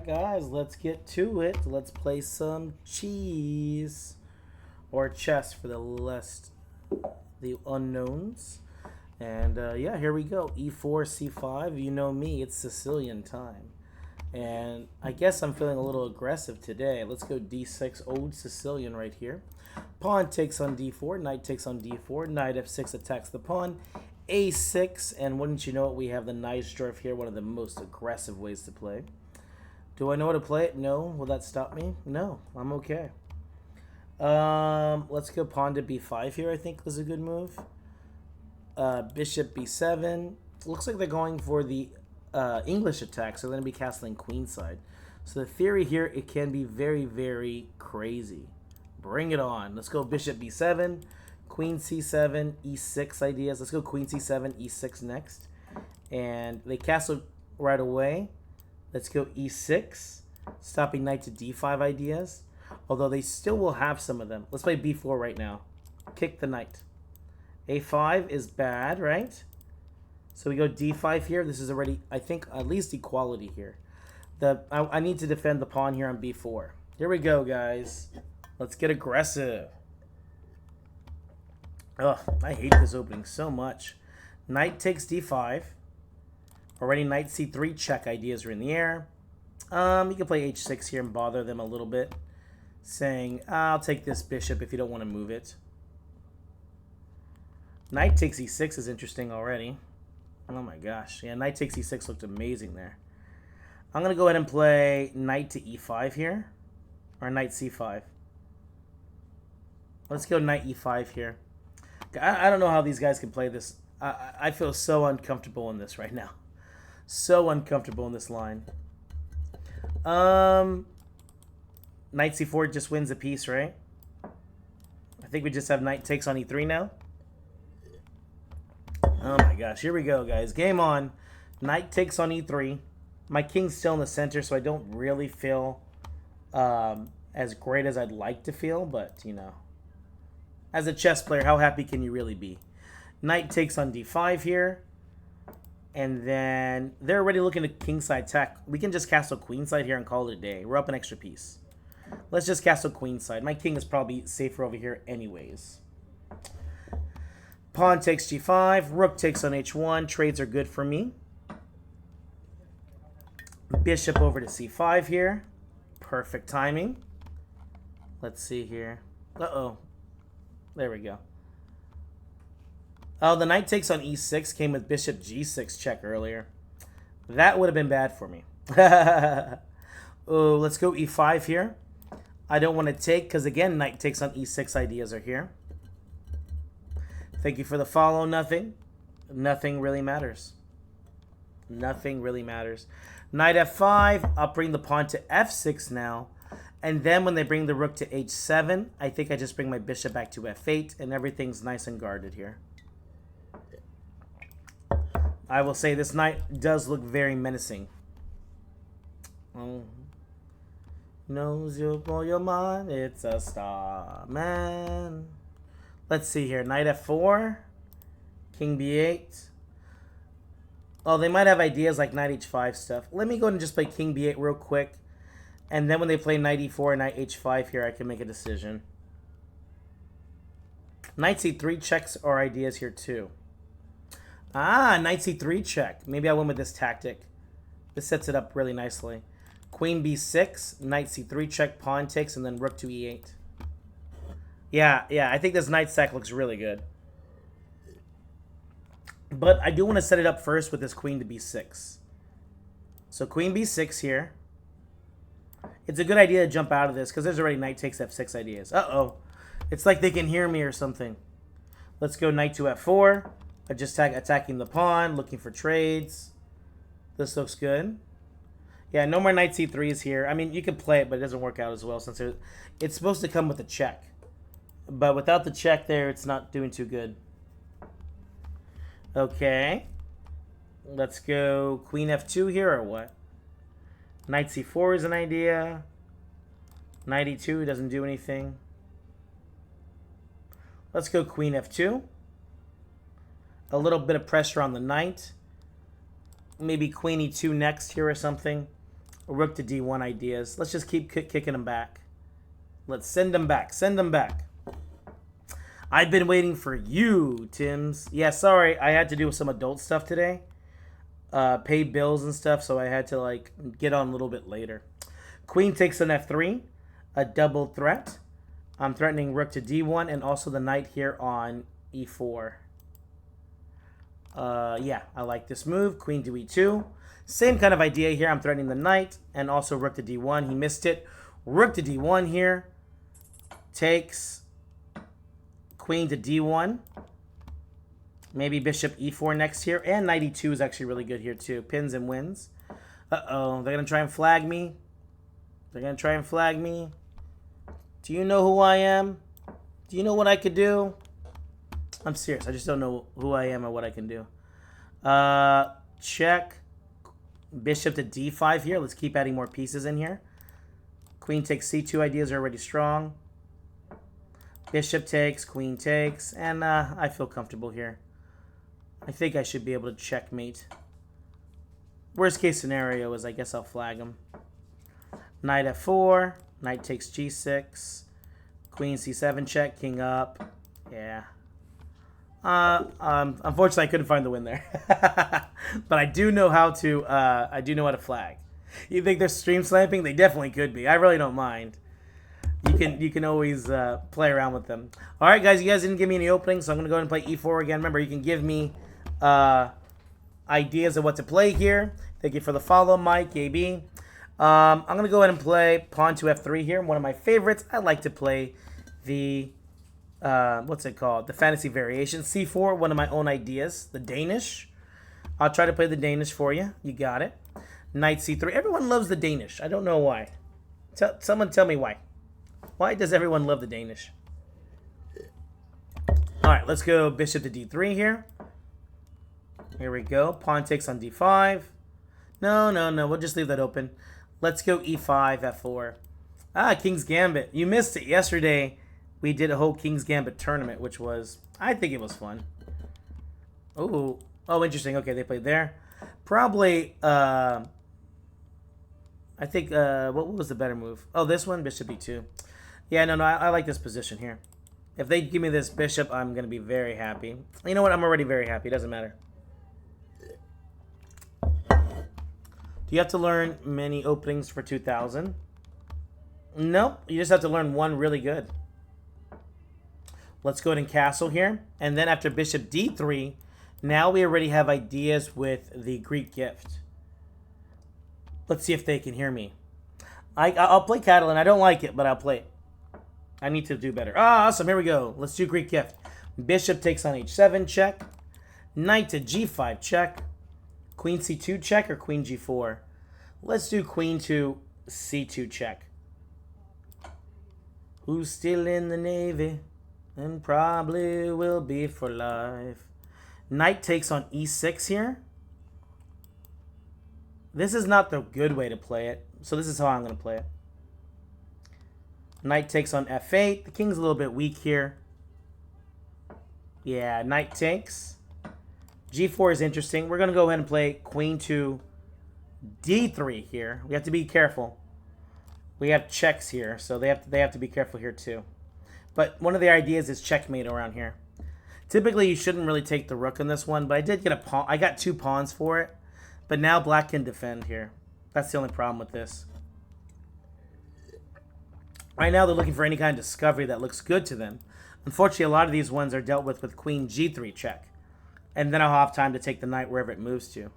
guys. Let's get to it. Let's play some cheese or chess for the unknowns. And yeah, here we go. E4, C5. You know me, it's Sicilian time. And I guess I'm feeling a little aggressive today. Let's go D6, old Sicilian right here. Pawn takes on D4, knight takes on D4, knight F6 attacks the pawn, A6, and wouldn't you know it, we have the nice dwarf here, one of the most aggressive ways to play. Do I know how to play it? No. Will that stop me? No. I'm okay. Let's go pawn to B5 here, I think was a good move. Bishop B7. Looks like they're going for the English attack, so they're going to be castling queenside. So the theory here, it can be very, very crazy. Bring it on. Let's go bishop B7, queen C7, E6 ideas. Let's go queen C7, E6 next. And they castle right away. Let's go E6, stopping knight to D5 ideas. Although they still will have some of them. Let's play B4 right now. Kick the knight. A5 is bad, right? So we go D5 here. This is already, I think, at least equality here. I need to defend the pawn here on B4. Here we go, guys. Let's get aggressive. Ugh, I hate this opening so much. Knight takes D5. Already knight C3 check ideas are in the air. You can play H6 here and bother them a little bit. Saying, I'll take this bishop if you don't want to move it. Knight takes E6 is interesting already. Oh my gosh. Yeah, knight takes E6 looked amazing there. I'm going to go ahead and play knight to E5 here. Or knight C5. Let's go knight E5 here. I don't know how these guys can play this. I feel so uncomfortable in this right now. So uncomfortable in this line. Knight C4 just wins a piece, right? I think we just have knight takes on E3 now. Oh my gosh, here we go, guys. Game on. Knight takes on E3. My king's still in the center, so I don't really feel as great as I'd like to feel, but, you know. As a chess player, how happy can you really be? Knight takes on D5 here. And then they're already looking at kingside attack. We can just castle queenside here and call it a day. We're up an extra piece. Let's just castle queenside. My king is probably safer over here anyways. Pawn takes G5. Rook takes on H1. Trades are good for me. Bishop over to C5 here. Perfect timing. Let's see here. Uh-oh. There we go. Oh, the knight takes on E6 came with bishop G6 check earlier. That would have been bad for me. Oh, let's go E5 here. I don't want to take because, again, knight takes on E6 ideas are here. Thank you for the follow. Nothing. Nothing really matters. Nothing really matters. Knight F5. I'll bring the pawn to F6 now. And then when they bring the rook to H7, I think I just bring my bishop back to F8 and everything's nice and guarded here. I will say this knight does look very menacing. Oh. Knows you'll blow your mind. It's a star, man. Let's see here. Knight F4. King B8. Oh, they might have ideas like knight H5 stuff. Let me go ahead and just play King B8 real quick. And then when they play knight E4 and knight H5 here, I can make a decision. Knight C3 checks are ideas here too. Ah, knight C3 check. Maybe I win with this tactic. This sets it up really nicely. Queen B6, knight C3 check, pawn takes, and then rook to E8. Yeah, I think this knight stack looks really good. But I do want to set it up first with this queen to B6. So queen B6 here. It's a good idea to jump out of this because there's already knight takes F6 ideas. Uh-oh. It's like they can hear me or something. Let's go knight to F4. I just attacking the pawn, looking for trades. This looks good. Yeah, no more knight C3s here. I mean, you can play it, but it doesn't work out as well since it's supposed to come with a check. But without the check there, it's not doing too good. Okay. Let's go queen F2 here or what? Knight C4 is an idea. Knight E2 doesn't do anything. Let's go queen F2. A little bit of pressure on the knight. Maybe queen E2 next here or something. Rook to D1 ideas. Let's just keep kicking them back. Let's send them back. Send them back. I've been waiting for you, Tims. Yeah, sorry. I had to do some adult stuff today. Pay bills and stuff, so I had to, like, get on a little bit later. Queen takes on F3. A double threat. I'm threatening rook to D1 and also the knight here on E4. Yeah, I like this move. Queen to E2. Same kind of idea here. I'm threatening the knight and also rook to D1. He missed it. Rook to D1 here. Takes. Queen to D1. Maybe bishop E4 next here. And knight E2 is actually really good here too. Pins and wins. Uh-oh. They're going to try and flag me. They're going to try and flag me. Do you know who I am? Do you know what I could do? I'm serious. I just don't know who I am or what I can do. Check. Bishop to D5 here. Let's keep adding more pieces in here. Queen takes C2 ideas are already strong. Bishop takes, queen takes, and I feel comfortable here. I think I should be able to checkmate. Worst case scenario is I guess I'll flag him. Knight F4, knight takes G6, queen C7 check, king up. Yeah. Unfortunately, I couldn't find the win there, but I do know how to flag. You think they're stream slamping? They definitely could be. I really don't mind. You can always play around with them. All right, guys. You guys didn't give me any openings, so I'm gonna go ahead and play E4 again. Remember, you can give me ideas of what to play here. Thank you for the follow, Mike AB. I'm gonna go ahead and play pawn to F3 here. One of my favorites. I like to play the what's it called? The fantasy variation. C4, one of my own ideas. The Danish. I'll try to play the Danish for you. You got it. Knight C3. Everyone loves the Danish. I don't know why. Someone tell me why. Why does everyone love the Danish? All right, let's go bishop to D3 here. Here we go. Pawn takes on D5. No. We'll just leave that open. Let's go E5, F4. King's Gambit. You missed it yesterday. We did a whole King's Gambit tournament, which was, I think it was fun. Oh, interesting. Okay, they played there. Probably, I think, what was the better move? Oh, this one, bishop E2. Yeah, no, I like this position here. If they give me this bishop, I'm going to be very happy. You know what? I'm already very happy. It doesn't matter. Do you have to learn many openings for 2000? Nope. You just have to learn one really good. Let's go ahead and castle here. And then after bishop D3, now we already have ideas with the Greek gift. Let's see if they can hear me. I'll play Catalan. I don't like it, but I'll play it. I need to do better. Awesome. Here we go. Let's do Greek gift. Bishop takes on H7 check. Knight to G5 check. Queen C2 check or Queen G4? Let's do Queen to C2 check. Who's still in the Navy and probably will be for life. Knight takes on E6 here. This is not the good way to play it, so this is how I'm going to play it. Knight takes on F8. The king's a little bit weak here. Yeah, knight takes. G4 is interesting. We're going to go ahead and play Queen to D3 here. We have to be careful. We have checks here, so they have to be careful here too. But one of the ideas is checkmate around here. Typically, you shouldn't really take the rook on this one, but I did get a pawn. I got 2 pawns for it, but now black can defend here. That's the only problem with this. Right now, they're looking for any kind of discovery that looks good to them. Unfortunately, a lot of these ones are dealt with Queen G3 check. And then I'll have time to take the knight wherever it moves to.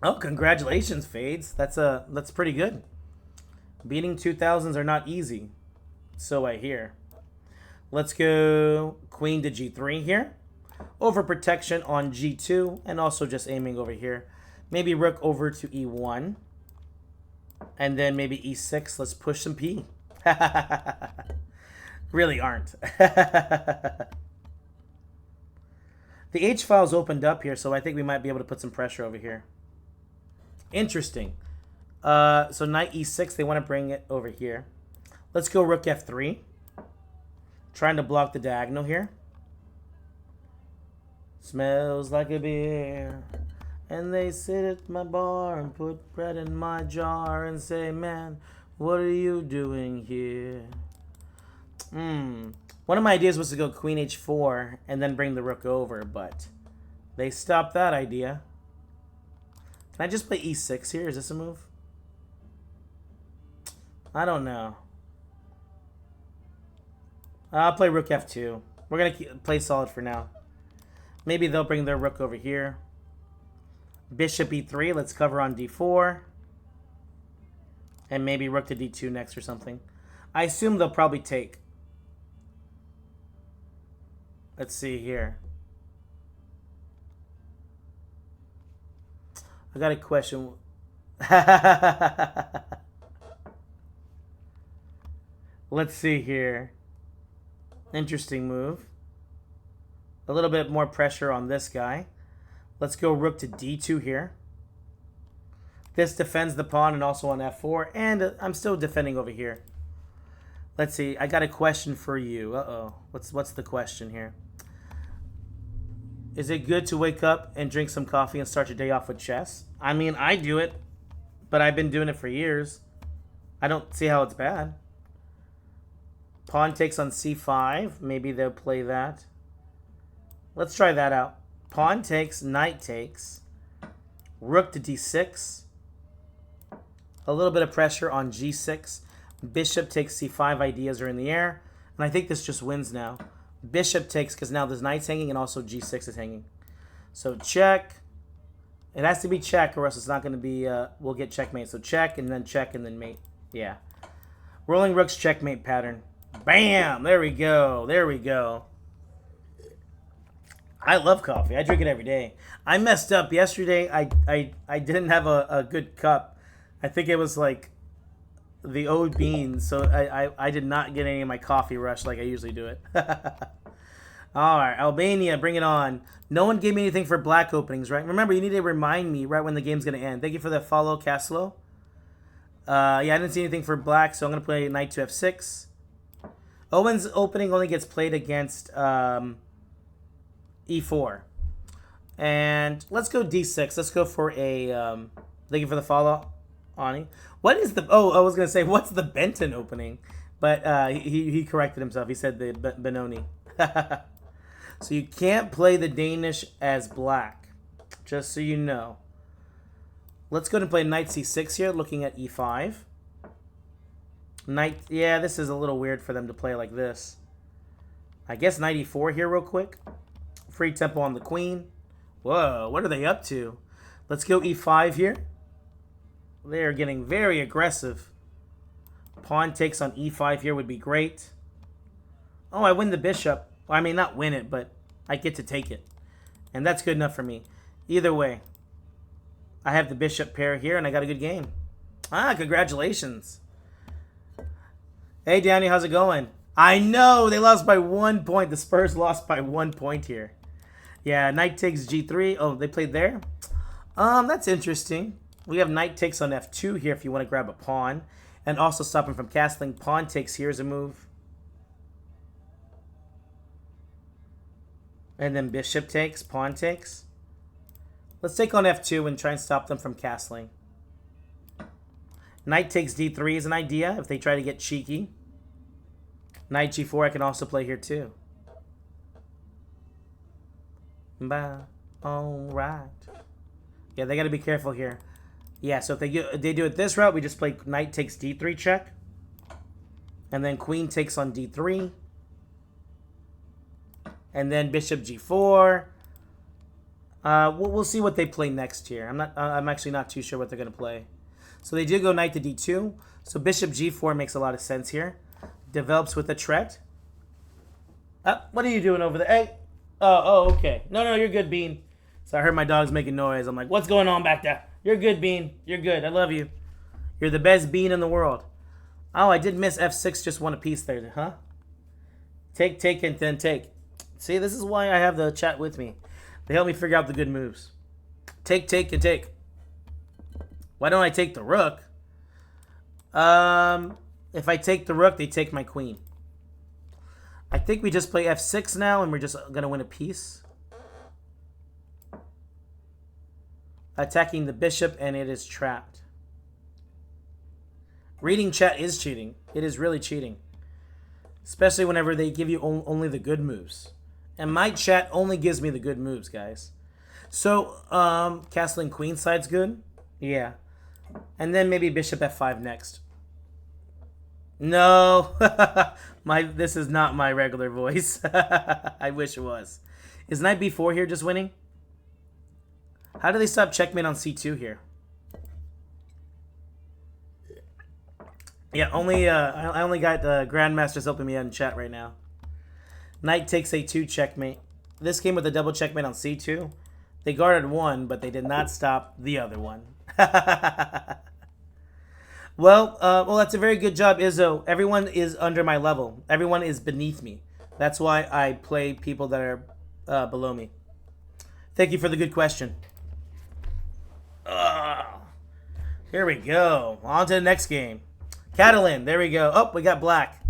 Oh, congratulations, Fades. That's pretty good. Beating 2000s are not easy. So I hear. Let's go Queen to G3 here. Overprotection on G2 and also just aiming over here. Maybe rook over to E1. And then maybe E6. Let's push some P. Really aren't. The H file's opened up here, so I think we might be able to put some pressure over here. Interesting. So knight E6, they want to bring it over here. Let's go rook F3. Trying to block the diagonal here. Smells like a beer. And they sit at my bar and put bread in my jar and say, man, what are you doing here? One of my ideas was to go queen h4 and then bring the rook over, but they stopped that idea. Can I just play e6 here? Is this a move? I don't know. I'll play rook f2. We're going to play solid for now. Maybe they'll bring their rook over here. Bishop e3. Let's cover on d4. And maybe rook to d2 next or something. I assume they'll probably take. Let's see here. I got a question. Let's see here. Interesting move. A little bit more pressure on this guy. Let's go rook to d2 here. This defends the pawn and also on f4. And I'm still defending over here. Let's see. I got a question for you. Uh-oh. What's the question here? Is it good to wake up and drink some coffee and start your day off with chess? I mean, I do it. But I've been doing it for years. I don't see how it's bad. Pawn takes on c5. Maybe they'll play that. Let's try that out. Pawn takes, knight takes. Rook to d6. A little bit of pressure on g6. Bishop takes c5. Ideas are in the air. And I think this just wins now. Bishop takes because now there's knight's hanging and also g6 is hanging. So check. It has to be check or else it's not going to be... we'll get checkmate. So check and then mate. Yeah. Rolling rook's checkmate pattern. Bam! There we go. There we go. I love coffee. I drink it every day. I messed up yesterday. I didn't have a good cup. I think it was like the old beans. So I did not get any of my coffee rush like I usually do it. All right, Albania, bring it on. No one gave me anything for black openings, right? Remember, you need to remind me right when the game's going to end. Thank you for the follow, Caslo. Yeah, I didn't see anything for black, so I'm going to play knight to f6. Owen's opening only gets played against e4. And let's go d6. Let's go for a... thank you for the follow, Ani. What is the... Oh, I was going to say, what's the Benton opening? But he corrected himself. He said the Benoni. So you can't play the Danish as black. Just so you know. Let's go and play knight c6 here, looking at e5. Knight... Yeah, this is a little weird for them to play like this. I guess knight e4 here real quick. Free tempo on the queen. Whoa, what are they up to? Let's go e5 here. They're getting very aggressive. Pawn takes on e5 here would be great. Oh, I win the bishop. Well, I mean, not win it, but I get to take it. And that's good enough for me. Either way, I have the bishop pair here, and I got a good game. Ah, congratulations. Hey, Danny, how's it going? I know, they lost by 1 point. The Spurs lost by 1 point here. Yeah, knight takes g3. Oh, they played there? That's interesting. We have knight takes on f2 here if you want to grab a pawn. And also stop him from castling. Pawn takes here is a move. And then bishop takes, pawn takes. Let's take on f2 and try and stop them from castling. Knight takes d3 is an idea if they try to get cheeky. Knight g4 I can also play here too. Alright. Yeah, they got to be careful here. Yeah, so if they do it this route, we just play knight takes d3 check. And then queen takes on d3. And then bishop g4. We'll see what they play next here. I'm actually not too sure what they're going to play. So they do go knight to d2. So bishop g4 makes a lot of sense here. Develops with a threat. What are you doing over there? Hey. Oh, okay. No, you're good, Bean. So I heard my dog's making noise. I'm like, what's going on back there? You're good, Bean. You're good. I love you. You're the best bean in the world. Oh, I did miss f6. Just one apiece there, huh? Take, and then take. See, this is why I have the chat with me. They help me figure out the good moves. Take, and take. Why don't I take the rook? If I take the rook, they take my queen. I think we just play f6 now, and we're just going to win a piece. attacking the bishop, and it is trapped. Reading chat is cheating. It is really cheating. Especially whenever they give you only the good moves. And my chat only gives me the good moves, guys. So, castling queenside's good. Yeah. And then maybe bishop f5 next. No. This is not my regular voice. I wish it was. Is knight b4 here just winning? How do they stop checkmate on c2 here? Yeah, I only got grandmasters helping me out in chat right now. Knight takes a2 checkmate. This came with a double checkmate on c2. They guarded one, but they did not stop the other one. Well, that's a very good job, Izzo. Everyone is under my level. Everyone is beneath me. That's why I play people that are below me. Thank you for the good question. Here we go. On to the next game. Catalan, there we go. Oh, we got black.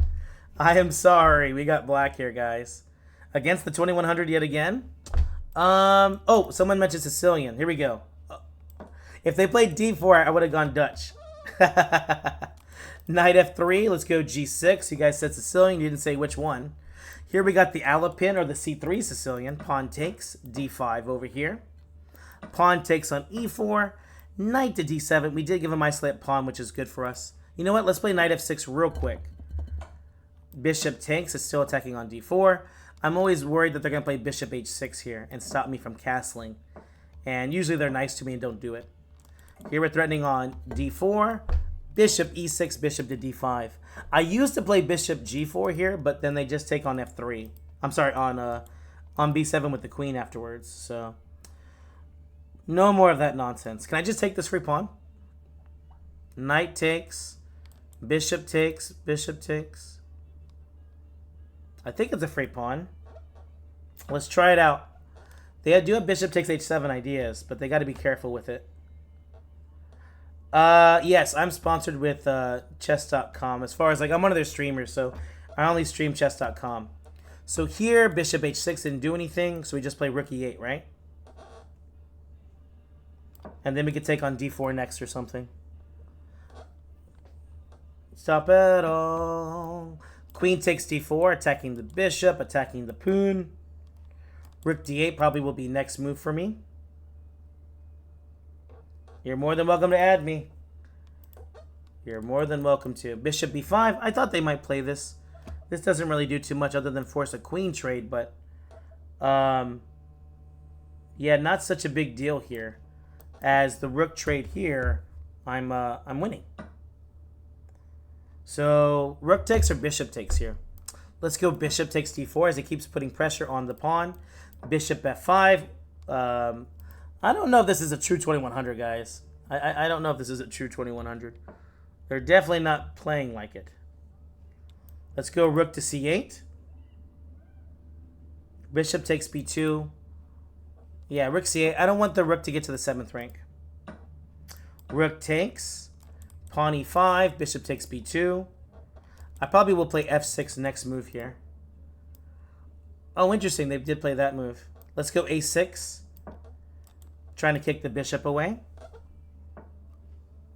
I am sorry. We got black here, guys. Against the 2100 yet again. Oh, someone mentioned Sicilian. Here we go. If they played d4, I would have gone Dutch. Knight f3. Let's go g6. You guys said Sicilian. You didn't say which one. Here we got the Alapin or the c3 Sicilian. Pawn takes d5 over here. Pawn takes on e4. Knight to d7. We did give him isolate pawn, which is good for us. You know what? Let's play knight f6 real quick. Bishop takes. Is still attacking on d4. I'm always worried that they're going to play bishop h6 here and stop me from castling. And usually they're nice to me and don't do it. Here we're threatening on d4. Bishop e6, bishop to d5. I used to play bishop g4 here, but then they just take on f3. I'm sorry, on b7 with the queen afterwards. So no more of that nonsense. Can I just take this free pawn? Knight takes. Bishop takes. Bishop takes. I think it's a free pawn. Let's try it out. They do have bishop takes h7 ideas, but they got to be careful with it. Yes, I'm sponsored with chess.com. As far as, like, I'm one of their streamers, so I only stream chess.com. So here, bishop h6 didn't do anything, so we just play rook e8, right? And then we could take on d4 next or something. Stop it all. Queen takes d4, attacking the bishop, attacking the pawn. Rook d8 probably will be next move for me. You're more than welcome to add me. You're more than welcome to. Bishop b5. I thought they might play this. This doesn't really do too much other than force a queen trade, but yeah, not such a big deal here. As the rook trade here, I'm winning. So rook takes or bishop takes here. Let's go bishop takes d4 as it keeps putting pressure on the pawn. Bishop f5. I don't know if this is a true 2100, guys. I don't know if this is a true 2100. They're definitely not playing like it. Let's go rook to c8. Bishop takes b2. Yeah, rook c8. I don't want the rook to get to the 7th rank. Rook takes. Pawn e5. Bishop takes b2. I probably will play f6 next move here. Oh, interesting. They did play that move. Let's go a6. Trying to kick the bishop away.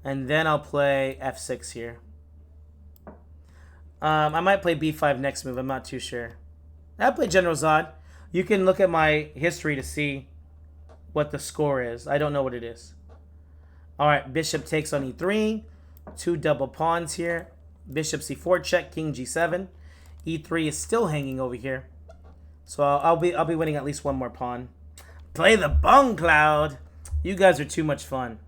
And then I'll play f6 here. I might play b5 next move. I'm not too sure. I'll play General Zod. You can look at my history to see what the score is. I don't know what it is. Alright, bishop takes on e3. Two double pawns here. Bishop c4 check, king g7. e3 is still hanging over here. So I'll be winning at least one more pawn. Play the bong cloud. You guys are too much fun.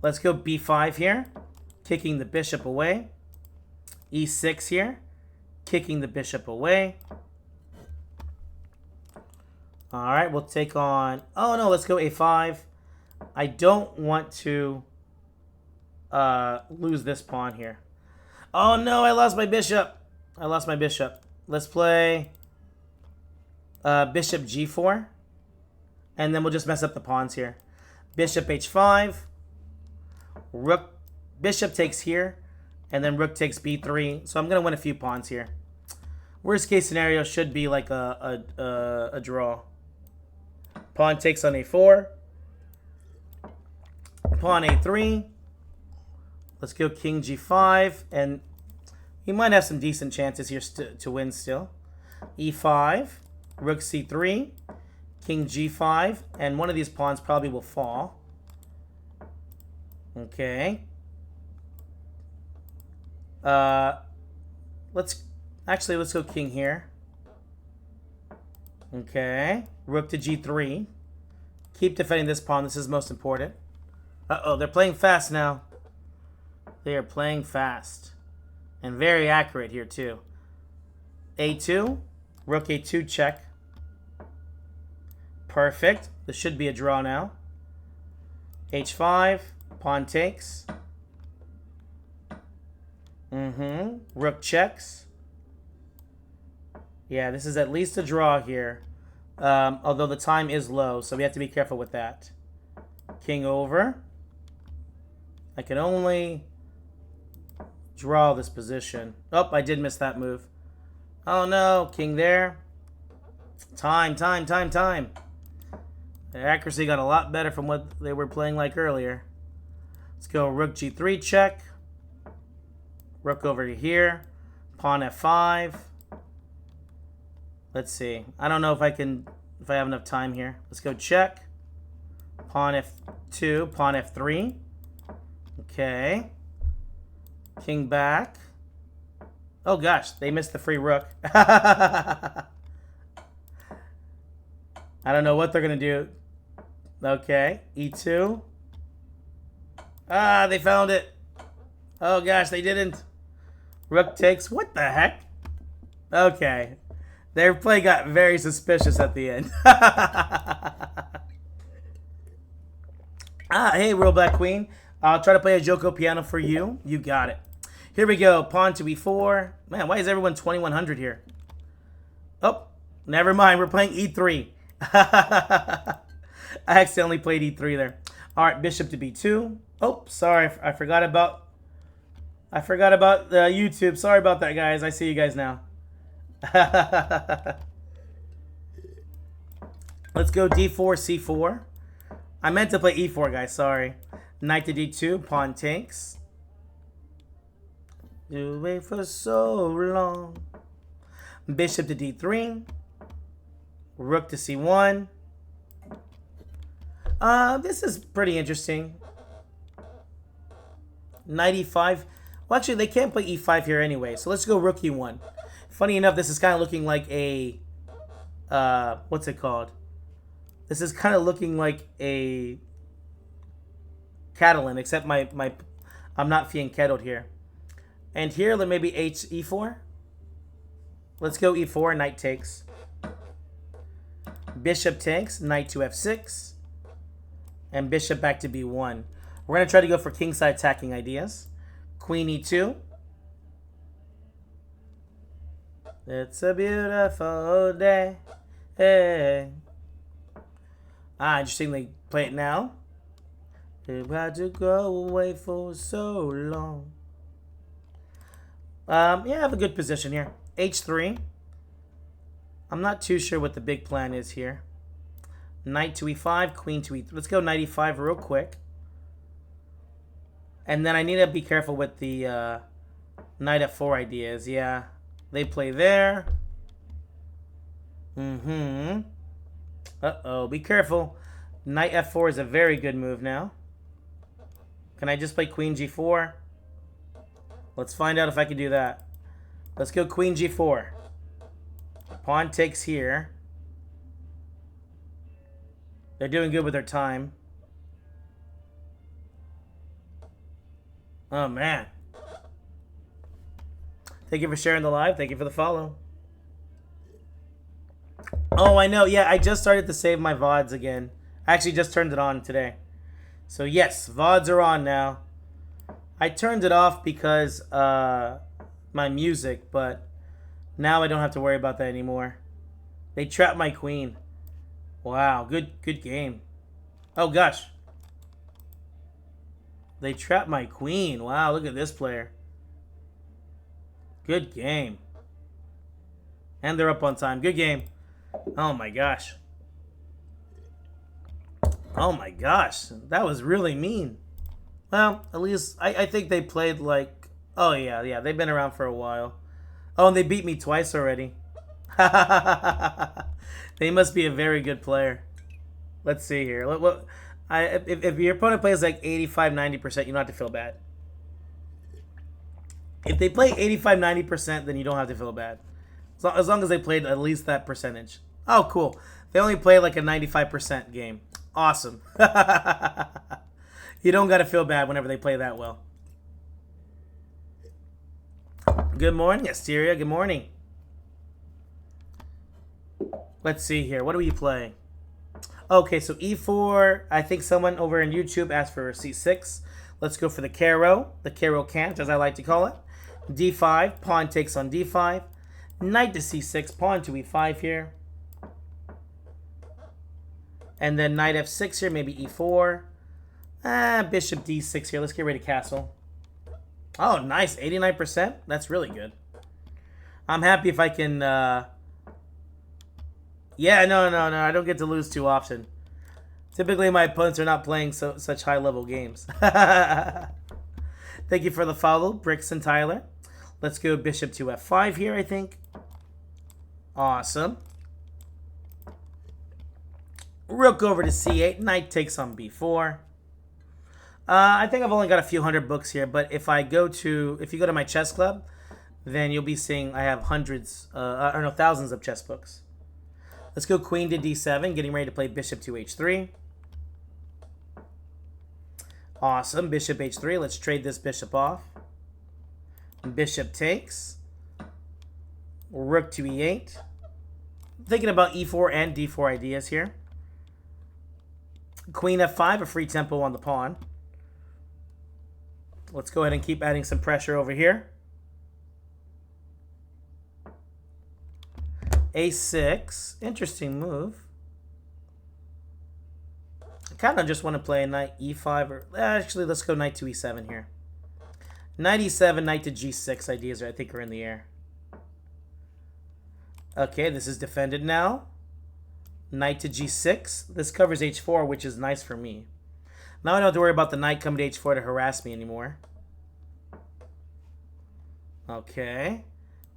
Let's go b5 here. Kicking the bishop away. e6 here. Kicking the bishop away. Alright, we'll take on... Oh, no, let's go a5. I don't want to lose this pawn here. Oh, no, I lost my bishop. I lost my bishop. Let's play bishop g4. And then we'll just mess up the pawns here. Bishop h5. Rook. Bishop takes here. And then rook takes b3. So I'm going to win a few pawns here. Worst case scenario should be like a draw. Pawn takes on a4. Pawn a3. Let's go king g5. And he might have some decent chances here to win still. e5. Rook c3. King g5. And one of these pawns probably will fall. Okay. Let's go king here. Okay. Rook to g3. Keep defending this pawn. This is most important. Uh-oh, they're playing fast now. They are playing fast. And very accurate here, too. a2. Rook a2 check. Perfect. This should be a draw now. h5. Pawn takes. Rook checks. Yeah, this is at least a draw here. Although the time is low, so we have to be careful with that. King over. I can only draw this position. Oh, I did miss that move. Oh no, king there. Time. The accuracy got a lot better from what they were playing like earlier. Let's go rook g3 check. Rook over to here. Pawn f5. Let's see. I don't know if I have enough time here. Let's go check. Pawn f2, pawn f3. Okay. King back. Oh gosh, they missed the free rook. I don't know what they're going to do. Okay, e2. Ah, they found it. Oh gosh, they didn't. Rook takes. What the heck? Okay. Their play got very suspicious at the end. Hey, Real Black Queen. I'll try to play a Joko piano for you. You got it. Here we go. Pawn to e4. Man, why is everyone 2100 here? Oh, never mind. We're playing e3. I accidentally played e3 there. All right, bishop to b2. Oh, sorry. I forgot about the YouTube. Sorry about that, guys. I see you guys now. Let's go d4, c4. I meant to play e4, guys. Sorry. Knight to d2. Pawn takes. You wait for so long. Bishop to d3. Rook to c1. This is pretty interesting. Knight e5. Well, actually, they can't play e5 here anyway. So let's go rook e1. Funny enough, this is kind of looking like a... what's it called? This is kind of looking like a... Catalan, except I'm not being kettled here. And here, maybe e4. Let's go e4, knight takes. Bishop takes, knight to f6. And bishop back to b1. We're going to try to go for kingside attacking ideas. Queen e2. It's a beautiful day. Hey. Interesting. They play it now. You had to go away for so long. Yeah, I have a good position here. h3. I'm not too sure what the big plan is here. Knight to e5, queen to e3. Let's go knight e5 real quick. And then I need to be careful with the knight f4 ideas. Yeah, they play there. Uh-oh, be careful. Knight f4 is a very good move now. Can I just play queen g4? Let's find out if I can do that. Let's go queen g4. Pawn takes here. They're doing good with their time. Oh, man. Thank you for sharing the live. Thank you for the follow. Oh, I know. Yeah, I just started to save my VODs again. I actually just turned it on today. So, yes, VODs are on now. I turned it off because my music, but now I don't have to worry about that anymore. They trapped my queen. Wow, good game. Oh, gosh. They trapped my queen. Wow, look at this player. Good game. And they're up on time. Good game. Oh, my gosh. Oh my gosh, that was really mean. Well, at least I think they played like... Oh yeah, yeah, they've been around for a while. Oh, and they beat me twice already. They must be a very good player. Let's see here. If your opponent plays like 85, 90%, you don't have to feel bad. If they play 85, 90%, then you don't have to feel bad. As long as they played at least that percentage. Oh, cool. They only play like a 95% game. Awesome. You don't got to feel bad whenever they play that well. Good morning, Asteria. Good morning. Let's see here. What do we play? Okay, so e4. I think someone over in YouTube asked for c6. Let's go for the Caro cant, as I like to call it. d5, pawn takes on d5. Knight to c6, pawn to e5 here. And then knight f6 here, maybe e4. Bishop d6 here. Let's get ready to castle. Oh, nice. 89%. That's really good. I'm happy if I can... Yeah, no. I don't get to lose too often. Typically, my opponents are not playing such high-level games. Thank you for the follow, Bricks and Tyler. Let's go bishop to f5 here, I think. Awesome. Rook over to c8. Knight takes on b4. I think I've only got a few hundred books here, but if you go to my chess club, then you'll be seeing I have hundreds, or no, thousands of chess books. Let's go queen to d7, getting ready to play bishop to h3. Awesome, bishop h3. Let's trade this bishop off. Bishop takes. Rook to e8. Thinking about e4 and d4 ideas here. Queen f5, a free tempo on the pawn. Let's go ahead and keep adding some pressure over here. a6, interesting move. I kind of just want to play a knight e5, or actually let's go knight to e7 here. Knight e7, knight to g6 ideas I think are in the air. Okay, this is defended now. Knight to g6. This covers h4, which is nice for me. Now I don't have to worry about the knight coming to h4 to harass me anymore. Okay.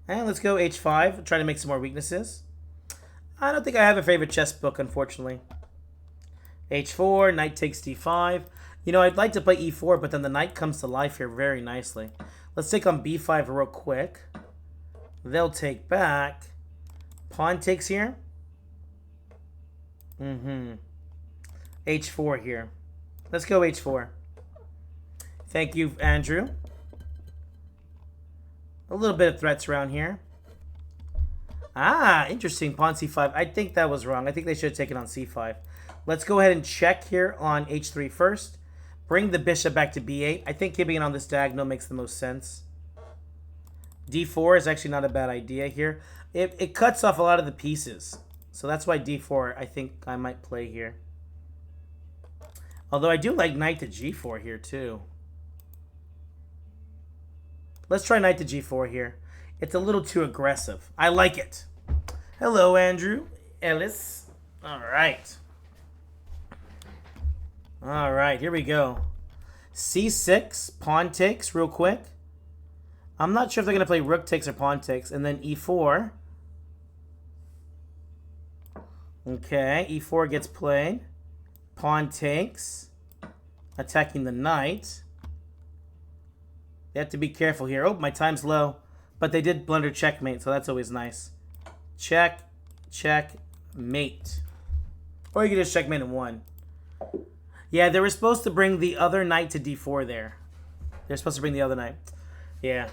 And let's go h5. Try to make some more weaknesses. I don't think I have a favorite chess book, unfortunately. h4, knight takes d5. You know, I'd like to play e4, but then the knight comes to life here very nicely. Let's take on b5 real quick. They'll take back. Pawn takes here. h4 here. Let's go h4. Thank you, Andrew. A little bit of threats around here. Ah, interesting. Pawn c5. I think that was wrong. I think they should have taken on c5. Let's go ahead and check here on h3 first. Bring the bishop back to b8. I think keeping it on this diagonal makes the most sense. d4 is actually not a bad idea here. It cuts off a lot of the pieces. So that's why d4 I think I might play here. Although I do like knight to g4 here too. Let's try knight to g4 here. It's a little too aggressive. I like it. Hello, Andrew Ellis. All right. All right, here we go. c6, pawn takes real quick. I'm not sure if they're going to play rook takes or pawn takes. And then e4. Okay, e4 gets played. Pawn takes. Attacking the knight. They have to be careful here. Oh, my time's low. But they did blunder checkmate, so that's always nice. Check, check, mate. Or you can just checkmate in one. Yeah, they were supposed to bring the other knight to d4 there. They're supposed to bring the other knight. Yeah.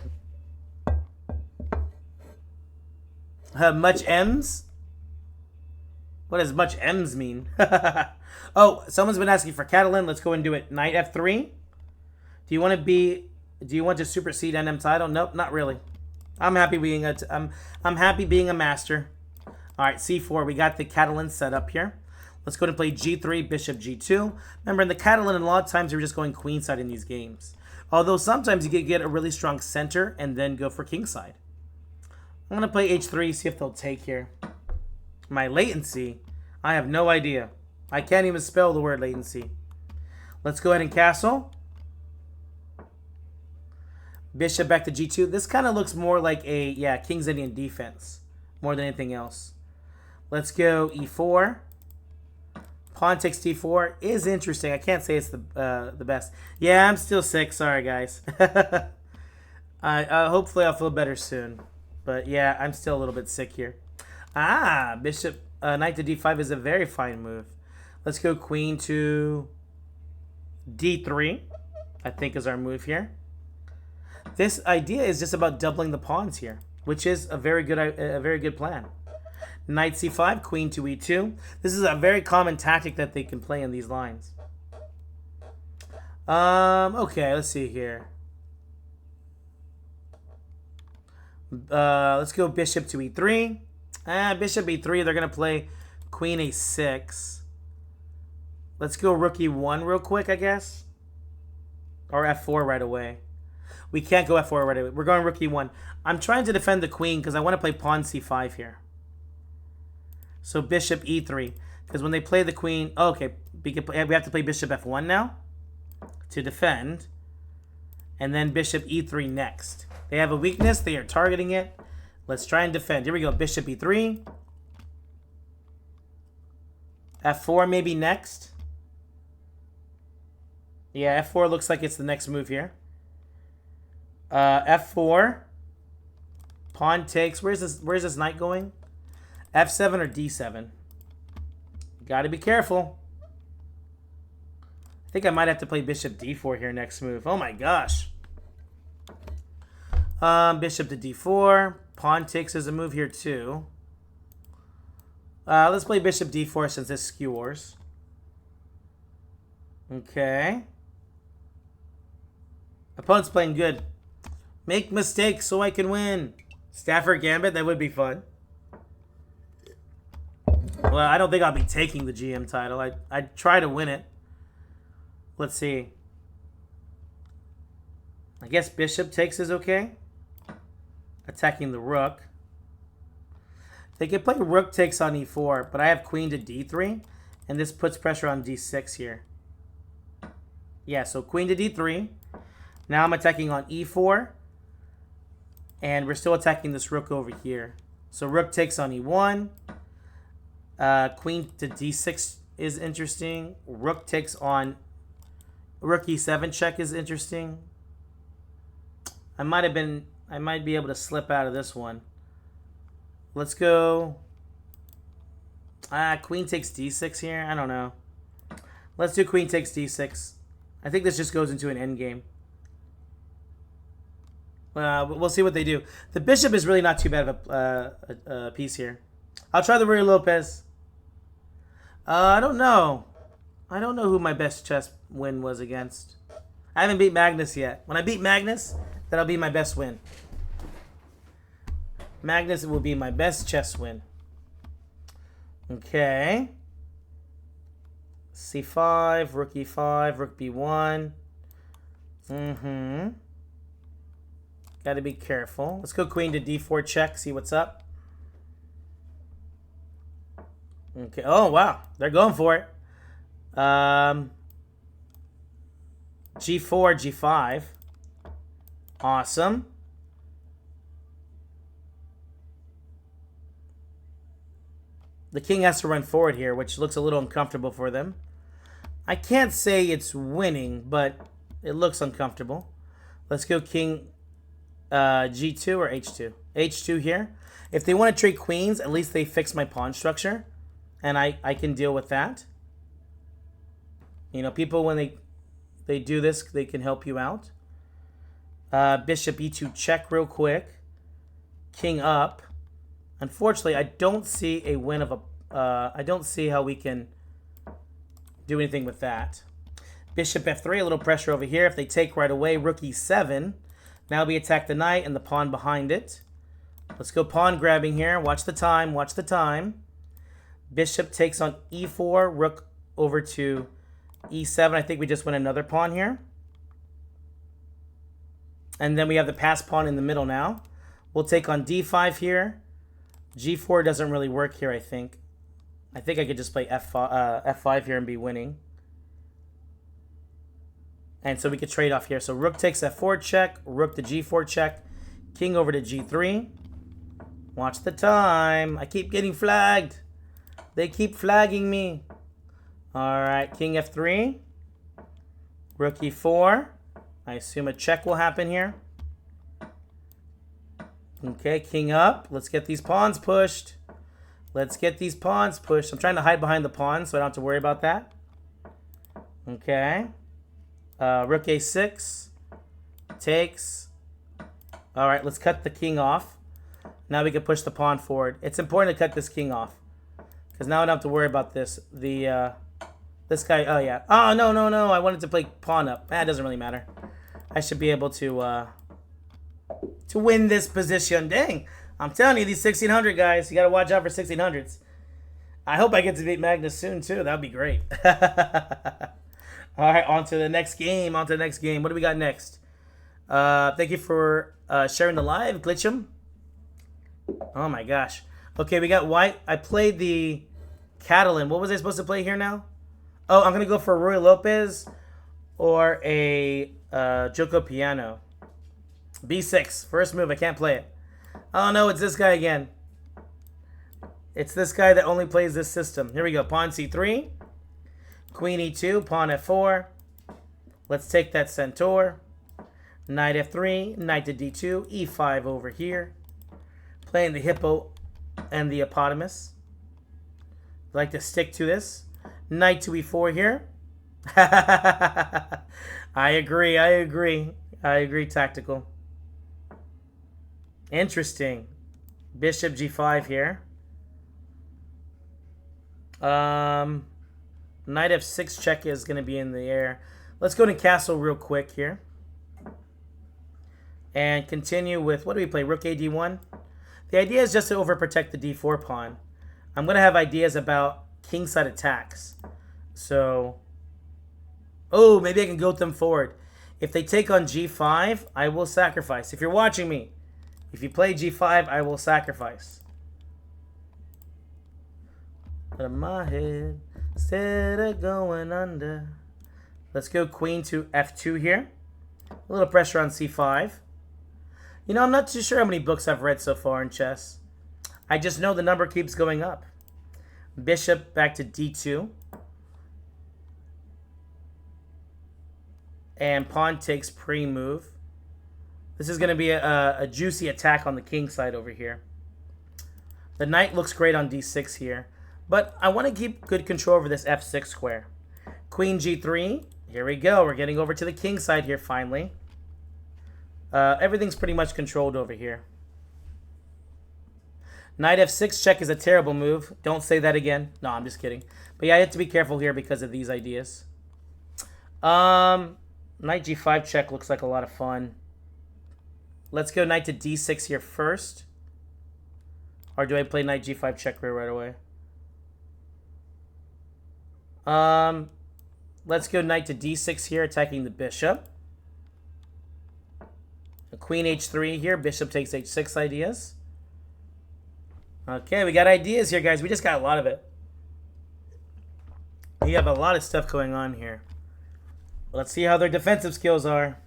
Much M's? What does much M's mean? Oh, someone's been asking for Catalan. Let's go and do it. Knight f3. Do you want to supersede NM title? Nope, not really. I'm happy being I'm happy being a master. All right, c4. We got the Catalan set up here. Let's go and play g3, bishop g2. Remember, in the Catalan, a lot of times we were just going queenside in these games. Although sometimes you could get a really strong center and then go for kingside. I'm going to play h3, see if they'll take here. My latency, I have no idea. I can't even spell the word latency. Let's go ahead and castle. Bishop back to g2. This kind of looks more like a, yeah, King's Indian defense more than anything else. Let's go e4. Pawn takes d4 is interesting. I can't say it's the best. Yeah, I'm still sick. Sorry, guys. Hopefully I'll feel better soon. But yeah, I'm still a little bit sick here. Ah, bishop, knight to d5 is a very fine move. Let's go queen to d3, I think is our move here. This idea is just about doubling the pawns here, which is a very good plan. Knight c5, queen to e2. This is a very common tactic that they can play in these lines. Okay, let's see here. Let's go bishop to e3. Bishop e3, they're going to play queen a6. Let's go rook e1 real quick, I guess. Or f4 right away. We can't go f4 right away. We're going rook e1. I'm trying to defend the queen because I want to play pawn c5 here. So bishop e3. Because when they play the queen... Oh, okay, we have to play bishop f1 now to defend. And then bishop e3 next. They have a weakness. They are targeting it. Let's try and defend. Here we go. Bishop e3. f4 maybe next. Yeah, f4 looks like it's the next move here. F4. Pawn takes. Where's this knight going? F7 or D7? Got to be careful. I think I might have to play bishop D4 here next move. Oh my gosh. Bishop to D4. Pawn takes is a move here too. Let's play bishop D4 since this skewers. Okay. Opponent's playing good. Make mistakes so I can win. Stafford Gambit, that would be fun. Well, I don't think I'll be taking the GM title. I'd try to win it. Let's see. I guess bishop takes is okay. Attacking the rook. They could play rook takes on e4, but I have queen to d3, and this puts pressure on d6 here. Yeah, so queen to d3. Now I'm attacking on e4, and we're still attacking this rook over here. So rook takes on e1. Queen to d6 is interesting. Rook takes on rook e7 check is interesting. I might be able to slip out of this one. Let's go. Queen takes d6 here. I don't know. Let's do queen takes d6. I think this just goes into an endgame. We'll see what they do. The bishop is really not too bad of a piece here. I'll try the Ruy Lopez. I don't know. I don't know who my best chess win was against. I haven't beat Magnus yet. When I beat Magnus, that'll be my best win. Magnus will be my best chess win. Okay. C5, rook e5, rook b1. Gotta be careful. Let's go queen to d4 check, see what's up. Okay. Oh, wow. They're going for it. G4, G5. Awesome. The king has to run forward here, which looks a little uncomfortable for them. I can't say it's winning, but it looks uncomfortable. Let's go king G2 or H2. H2 here. If they want to trade queens, at least they fix my pawn structure. And I can deal with that. You know, people, when they do this, they can help you out. Bishop e2 check real quick. King up. Unfortunately, I don't see a win of a... I don't see how we can do anything with that. Bishop f3, a little pressure over here. If they take right away, rook e7. Now we attack the knight and the pawn behind it. Let's go pawn grabbing here. Watch the time. Watch the time. Bishop takes on e4. Rook over to e7. I think we just win another pawn here. And then we have the passed pawn in the middle now. We'll take on d5 here. G4 doesn't really work here, I think. I think I could just play F5 here and be winning. And so we could trade off here. So rook takes F4 check, rook to G4 check, king over to G3. Watch the time. I keep getting flagged. They keep flagging me. All right, king F3. Rook E4. I assume a check will happen here. Okay, king up. Let's get these pawns pushed. Let's get these pawns pushed. I'm trying to hide behind the pawns so I don't have to worry about that. Okay. Rook A6. Takes. All right, let's cut the king off. Now we can push the pawn forward. It's important to cut this king off, because now I don't have to worry about this. This guy, oh yeah. Oh, no. I wanted to play pawn up. It doesn't really matter. I should be able to win this position. Dang. I'm telling you, these 1600 guys, you got to watch out for 1600s. I hope I get to beat Magnus soon, too. That would be great. All right, on to the next game. What do we got next? Thank you for sharing the live, Glitchum. Oh, my gosh. Okay, we got white. I played the Catalan. What was I supposed to play here now? Oh, I'm going to go for a Roy Lopez or a Joko Piano. B6. First move. I can't play it. Oh, no, it's this guy again. It's this guy that only plays this system. Here we go. Pawn C3. Queen E2. Pawn F4. Let's take that centaur. Knight F3. Knight to D2. E5 over here. Playing the hippo and the hippopotamus. I like to stick to this. Knight to E4 here. I agree, Tactical. Interesting. Bishop G5 here. Knight F6 check is going to be in the air. Let's go to castle real quick here. And continue with, what do we play? Rook A D1. The idea is just to overprotect the D4 pawn. I'm going to have ideas about kingside attacks. So, oh, maybe I can goat them forward. If they take on G5, I will sacrifice. If you're watching me, if you play G5, I will sacrifice. Out of my head, instead of going under. Let's go queen to F2 here. A little pressure on C5. You know, I'm not too sure how many books I've read so far in chess. I just know the number keeps going up. Bishop back to D2. And pawn takes pre-move. This is going to be a juicy attack on the king side over here. The knight looks great on D6 here. But I want to keep good control over this F6 square. Queen G3. Here we go. We're getting over to the king side here finally. Everything's pretty much controlled over here. Knight F6 check is a terrible move. Don't say that again. No, I'm just kidding. But yeah, I have to be careful here because of these ideas. Knight G5 check looks like a lot of fun. Let's go knight to D6 here first. Or do I play knight G5 check right away? Let's go knight to D6 here, attacking the bishop. Queen H3 here. Bishop takes H6 ideas. Okay, we got ideas here, guys. We just got a lot of it. We have a lot of stuff going on here. Let's see how their defensive skills are.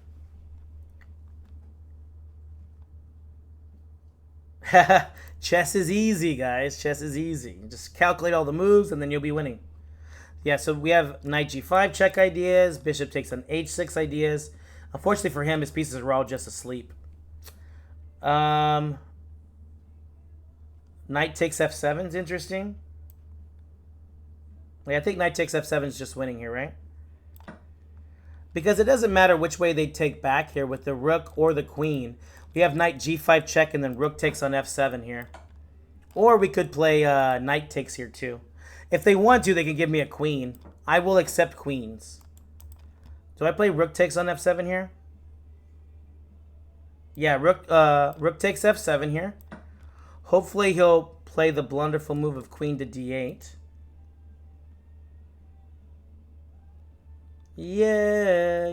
Chess is easy, guys. Chess is easy. Just calculate all the moves, and then you'll be winning. Yeah, so we have knight G5 check ideas. Bishop takes on H6 ideas. Unfortunately for him, his pieces are all just asleep. Knight takes F7 is interesting. Yeah, I think knight takes F7 is just winning here, right? Because it doesn't matter which way they take back here with the rook or the queen. We have knight G5 check and then rook takes on F7 here. Or we could play knight takes here too. If they want to, they can give me a queen. I will accept queens. Do I play rook takes on F7 here? Yeah, rook takes F7 here. Hopefully he'll play the blunderful move of queen to D8. Yeah.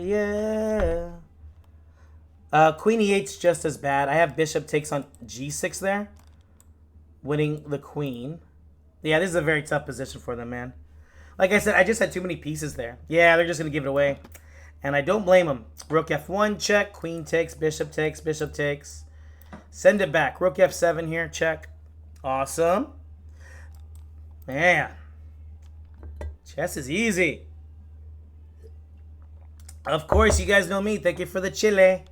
Queen E8's just as bad. I have bishop takes on G6 there, winning the queen. Yeah, this is a very tough position for them, man. Like I said, I just had too many pieces there. Yeah, they're just going to give it away. And I don't blame them. Rook F1, check. Queen takes, bishop takes, bishop takes. Send it back. Rook F7 here, check. Awesome. Man. Chess is easy. Of course, you guys know me. Thank you for the chile.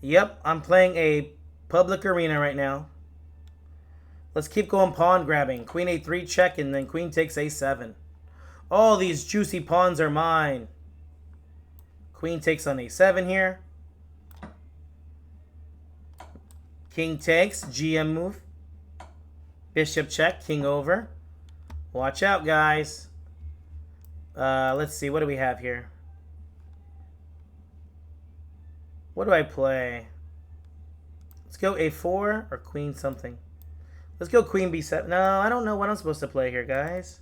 Yep, I'm playing a public arena right now. Let's keep going pawn grabbing. Queen A3 check, and then queen takes A7. All these juicy pawns are mine. Queen takes on A7 here. King takes, GM move. Bishop check, king over. Watch out, guys. Let's see, what do we have here? What do I play? Let's go A4 or queen something. Let's go queen B7. No, I don't know what I'm supposed to play here, guys.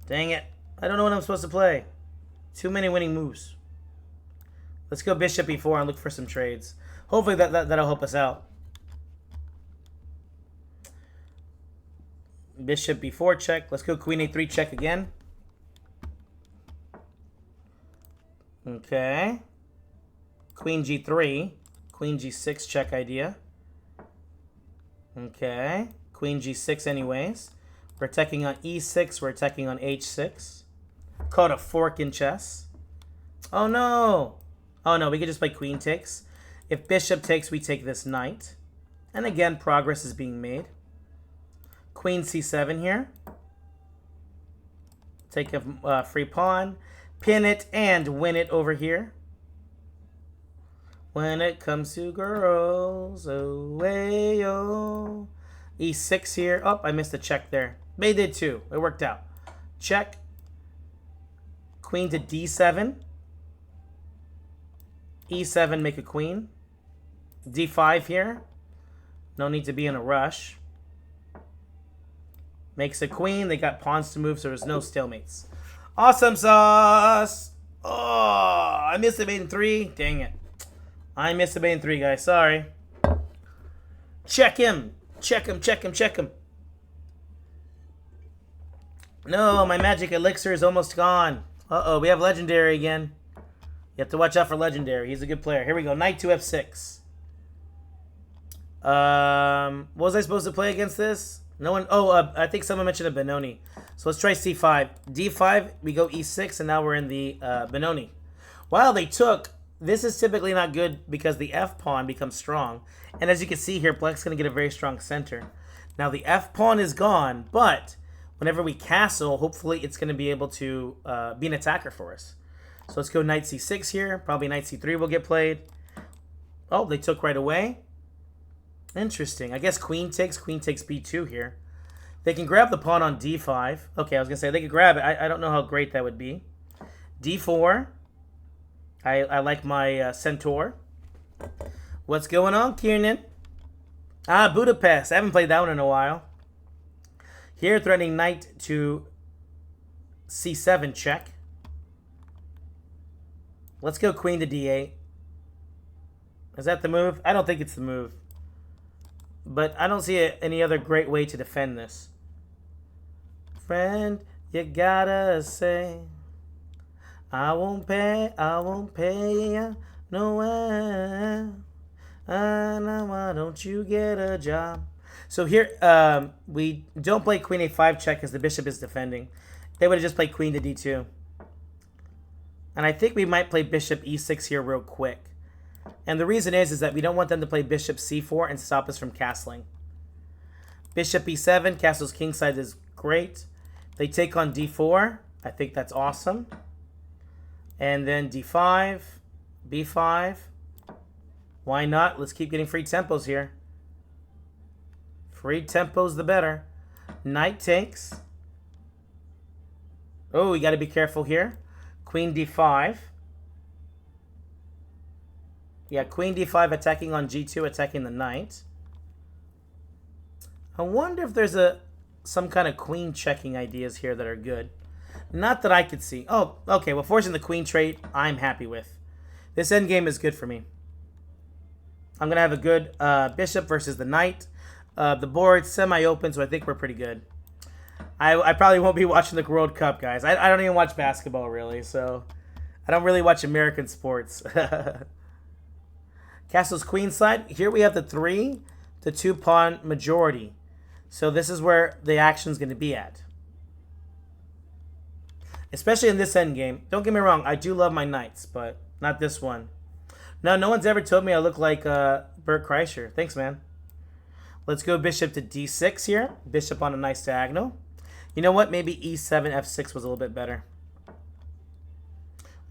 Dang it. I don't know what I'm supposed to play. Too many winning moves. Let's go bishop E4 and look for some trades. Hopefully that'll help us out. Bishop B4 check. Let's go queen A3 check again. Okay. Queen G3. Queen G6 check idea. Okay. Queen G6 anyways. We're attacking on E6. We're attacking on H6. Called a fork in chess. Oh no. Oh no, we could just play queen takes. If bishop takes, we take this knight. And again, progress is being made. Queen C7 here. Take a free pawn. Pin it and win it over here. When it comes to girls, away, oh. E6 here. Oh, I missed a check there. They did too. It worked out. Check. Queen to D7. E7, make a queen. D5 here. No need to be in a rush. Makes a queen. They got pawns to move, so there's no stalemates. Awesome sauce. Oh, I missed a mate in 3. Dang it. I missed a mate in 3, guys. Sorry. Check him. Check him, check him, check him. No, my magic elixir is almost gone. Uh-oh, we have legendary again. You have to watch out for legendary. He's a good player. Here we go. Knight to F6. What was I supposed to play against this? No one. Oh, I think someone mentioned a Benoni. So let's try C5. D5, we go E6, and now we're in the Benoni. While they took, this is typically not good because the F pawn becomes strong. And as you can see here, Black's going to get a very strong center. Now the F pawn is gone, but whenever we castle, hopefully it's going to be able to be an attacker for us. So let's go knight C6 here. Probably knight C3 will get played. Oh, they took right away. Interesting. I guess queen takes B2 here. They can grab the pawn on D5. Okay, I was going to say they could grab it. I don't know how great that would be. D4. I like my centaur. What's going on, Kiernan? Ah, Budapest. I haven't played that one in a while. Here, threatening knight to C7 check. Let's go queen to D8. Is that the move? I don't think it's the move. But I don't see any other great way to defend this. Friend, you gotta say, I won't pay ya no way. Now why don't you get a job? So here, we don't play queen A5 check because the bishop is defending. They would have just played queen to D2. And I think we might play bishop E6 here real quick. And the reason is that we don't want them to play bishop C4 and stop us from castling. Bishop E7, castles kingside is great. They take on D4. I think that's awesome. And then D5, B5. Why not? Let's keep getting free tempos here. Free tempos the better. Knight takes. Oh, we got to be careful here. Queen D5. Yeah, queen D5 attacking on G2, attacking the knight. I wonder if there's some kind of queen checking ideas here that are good. Not that I could see. Oh, okay. Well, forcing the queen trait, I'm happy with. This endgame is good for me. I'm going to have a good bishop versus the knight. The board's semi-open, so I think we're pretty good. I probably won't be watching the World Cup, guys. I don't even watch basketball, really, so I don't really watch American sports. Castle's queenside. Here we have the 3 to 2 pawn majority. So this is where the action's going to be at. Especially in this endgame. Don't get me wrong, I do love my knights, but not this one. No one's ever told me I look like Bert Kreischer. Thanks, man. Let's go bishop to d6 here. Bishop on a nice diagonal. You know what? Maybe e7, f6 was a little bit better.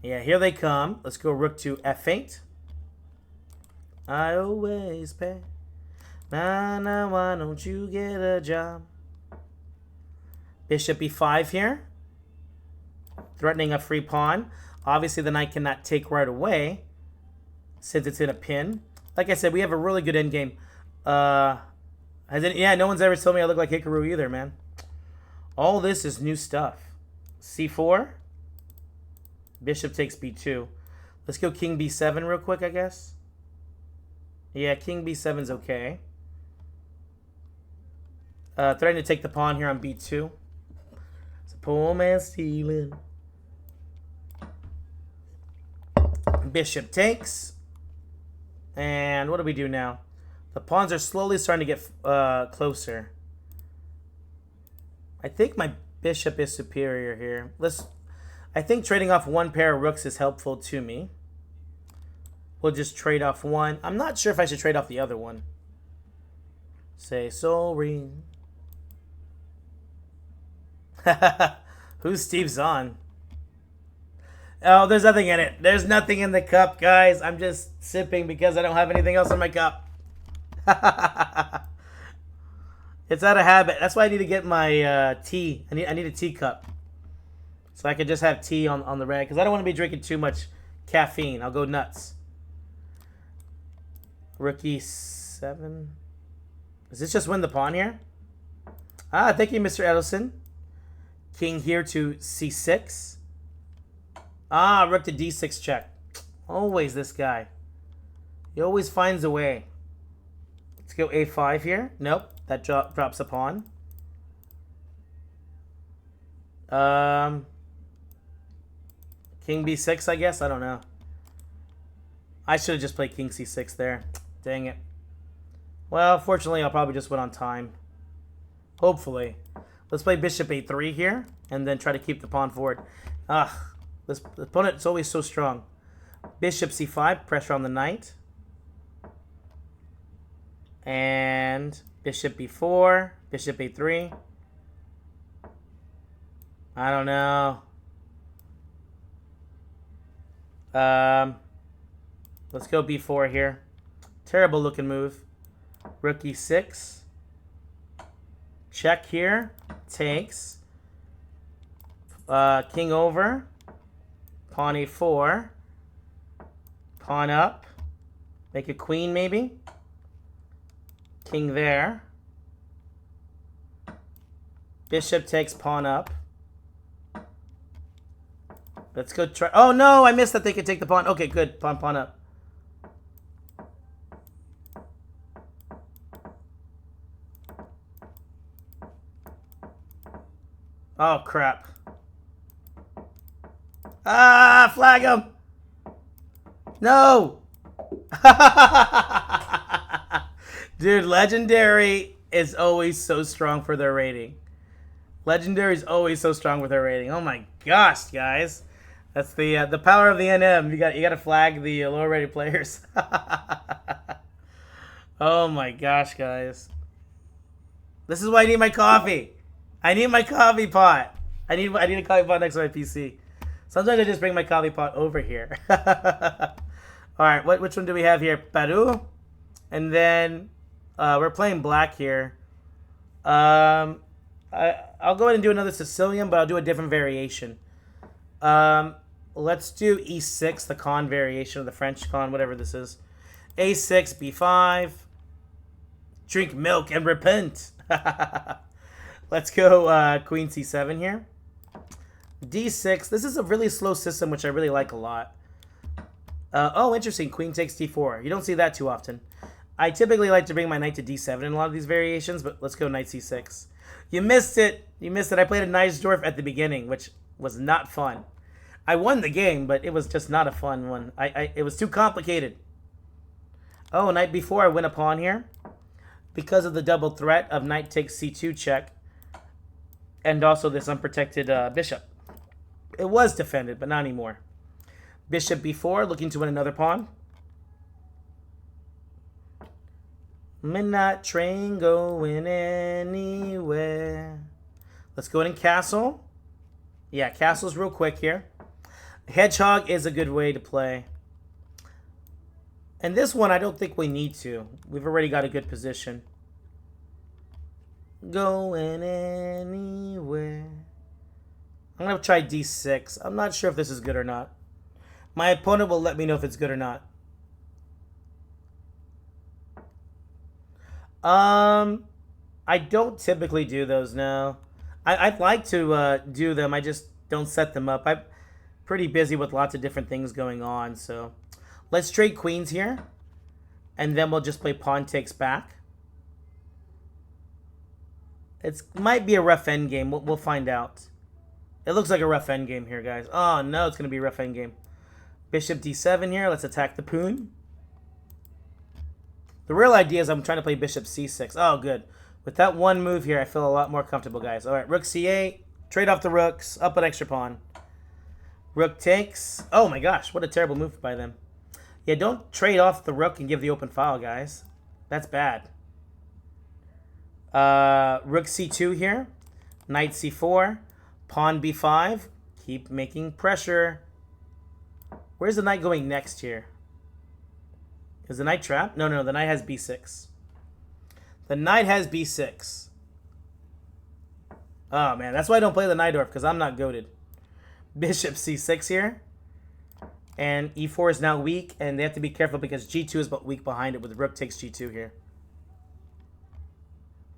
Yeah, here they come. Let's go rook to f8. I always pay. Nah, why don't you get a job? Bishop e5 here. Threatening a free pawn. Obviously, the knight cannot take right away since it's in a pin. Like I said, we have a really good endgame. Yeah, no one's ever told me I look like Hikaru either, man. All this is new stuff. c4. Bishop takes b2. Let's go king b7 real quick, I guess. Yeah, king b7's okay. Threatening to take the pawn here on b2. It's a poor man stealing. Bishop takes. And what do we do now? The pawns are slowly starting to get closer. I think my bishop is superior here. I think trading off one pair of rooks is helpful to me. We'll just trade off one. I'm not sure if I should trade off the other one. Say sorry. Who's Steve Zahn? Oh, there's nothing in it. There's nothing in the cup, guys. I'm just sipping because I don't have anything else in my cup. It's out of habit. That's why I need to get my tea. I need a teacup. So I could just have tea on the rag. Because I don't want to be drinking too much caffeine. I'll go nuts. Rook e7. Does this just win the pawn here? Ah, thank you, Mr. Edelson. King here to c6. Ah, rook to d6 check. Always this guy. He always finds a way. Let's go a5 here. Nope, that drops a pawn. King b6, I guess. I don't know. I should have just played king c6 there. Dang it. Well, fortunately, I'll probably just win on time. Hopefully. Let's play bishop a3 here, and then try to keep the pawn forward. Ugh. The opponent's always so strong. Bishop c5, pressure on the knight. And bishop b4, bishop a3. I don't know. Let's go b4 here. Terrible looking move. Rook e6. Check here. Takes. King over. Pawn a4. Pawn up. Make a queen maybe. King there. Bishop takes pawn up. Let's go try. Oh no, I missed that they could take the pawn. Okay, good. Pawn up. Oh crap. Ah, flag him. No. Dude, Legendary is always so strong for their rating. Legendary is always so strong with their rating. Oh my gosh, guys. That's the power of the NM. You got to flag the lower rated players. Oh my gosh, guys. This is why I need my coffee. I need my coffee pot. I need a coffee pot next to my PC. Sometimes I just bring my coffee pot over here. All right, which one do we have here? Peru, and then we're playing black here. I'll go ahead and do another Sicilian, but I'll do a different variation. Let's do E6, the con variation of the French con, whatever this is. A6, B5. Drink milk and repent. Let's go Queen C7 here. D6. This is a really slow system, which I really like a lot. Oh, interesting. Queen takes D4. You don't see that too often. I typically like to bring my knight to D7 in a lot of these variations, but let's go knight C6. You missed it. You missed it. I played a nice dwarf at the beginning, which was not fun. I won the game, but it was just not a fun one. It was too complicated. Oh, knight b4, I win a pawn here. Because of the double threat of knight takes c2 check. And also this unprotected bishop. It was defended, but not anymore. Bishop b4, looking to win another pawn. Midnight train going anywhere. Let's go in and castle. Yeah, castle's real quick here. Hedgehog is a good way to play. And this one, I don't think we need to. We've already got a good position. Going anywhere. I'm going to try d6. I'm not sure if this is good or not. My opponent will let me know if it's good or not. I don't typically do those now. I'd like to do them. I just don't set them up. I'm pretty busy with lots of different things going on. So let's trade queens here. And then we'll just play pawn takes back. It might be a rough endgame. We'll find out. It looks like a rough endgame here, guys. Oh, no, it's going to be a rough endgame. Bishop d7 here. Let's attack the pawn. The real idea is I'm trying to play bishop c6. Oh, good. With that one move here, I feel a lot more comfortable, guys. All right, rook c8. Trade off the rooks. Up an extra pawn. Rook takes. Oh, my gosh. What a terrible move by them. Yeah, don't trade off the rook and give the open file, guys. That's bad. Rook c2 here. Knight c4. Pawn b5. Keep making pressure. Where's the knight going next here? Is the knight trapped? No, the knight has b6. The knight has b6. Oh, man. That's why I don't play the knight dwarf, because I'm not goated. Bishop c6 here. And e4 is now weak, and they have to be careful because g2 is but weak behind it with rook takes g2 here.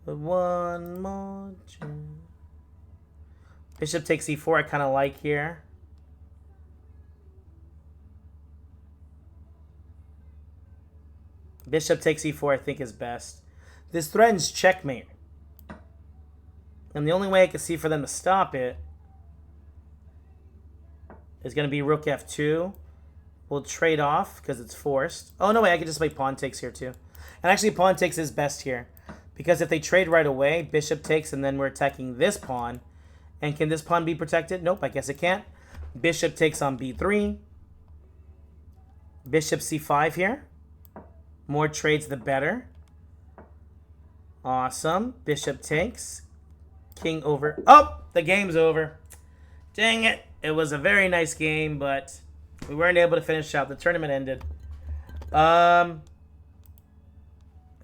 But one more chance. Bishop takes e4 I kind of like here. Bishop takes e4 I think is best. This threatens checkmate. And the only way I can see for them to stop it is going to be rook f2. We'll trade off because it's forced. Oh, no way. I can just play pawn takes here too. And actually pawn takes is best here. Because if they trade right away, bishop takes and then we're attacking this pawn. And can this pawn be protected? Nope, I guess it can't. Bishop takes on b3. Bishop c5 here. More trades the better. Awesome. Bishop takes. King over. Oh, the game's over. Dang it. It was a very nice game, but we weren't able to finish out. The tournament ended.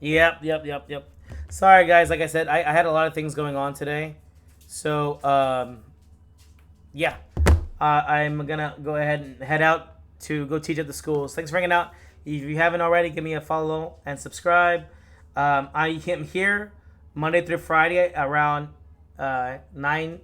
Yep. Sorry, guys. Like I said, I had a lot of things going on today. So, yeah. I'm going to go ahead and head out to go teach at the schools. Thanks for hanging out. If you haven't already, give me a follow and subscribe. I am here Monday through Friday around 9